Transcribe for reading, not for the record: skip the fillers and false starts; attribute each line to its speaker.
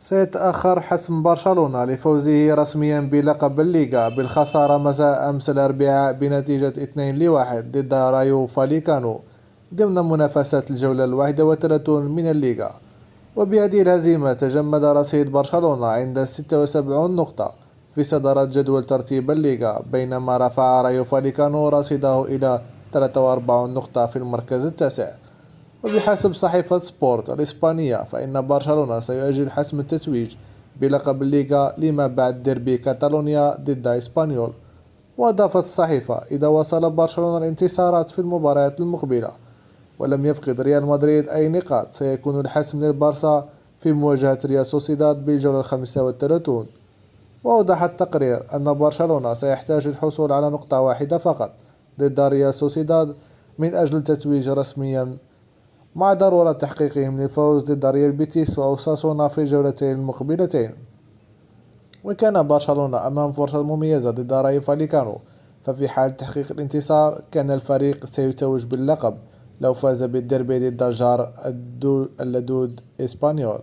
Speaker 1: سيتأخر حسم برشلونة لفوزه رسميا بلقب الليغا بالخسارة مساء أمس الأربعاء بنتيجة 2-1 ضد رايو فاليكانو ضمن منافسات الجولة 31 من الليغا. وبهذه الهزيمة تجمد رصيد برشلونة عند 76 نقطة في صدارة جدول ترتيب الليغا، بينما رفع رايو فاليكانو رصيده إلى 43 نقطة في المركز التاسع. وبحسب صحيفة سبورت الإسبانية فإن برشلونة سيؤجل حسم التتويج بلقب الليغا لما بعد ديربي كاتالونيا ضد إسبانيول. وأضافت الصحيفة: إذا وصل برشلونة الانتصارات في المباريات المقبلة ولم يفقد ريال مدريد أي نقاط، سيكون الحسم للبارسا في مواجهة ريال سوسيداد بالجولة 35. وأوضح التقرير أن برشلونة سيحتاج للحصول على نقطة واحدة فقط ضد ريال سوسيداد من أجل التتويج رسميا، مع ضرورة تحقيقهم للفوز ضد ريال بيتيس وأوساسونا في الجولتين المقبلتين. وكان برشلونة أمام فرصة مميزة ضد رايو فاليكانو، ففي حال تحقيق الانتصار كان الفريق سيتوج باللقب لو فاز بالديربي ضد جار اللدود إسبانيول.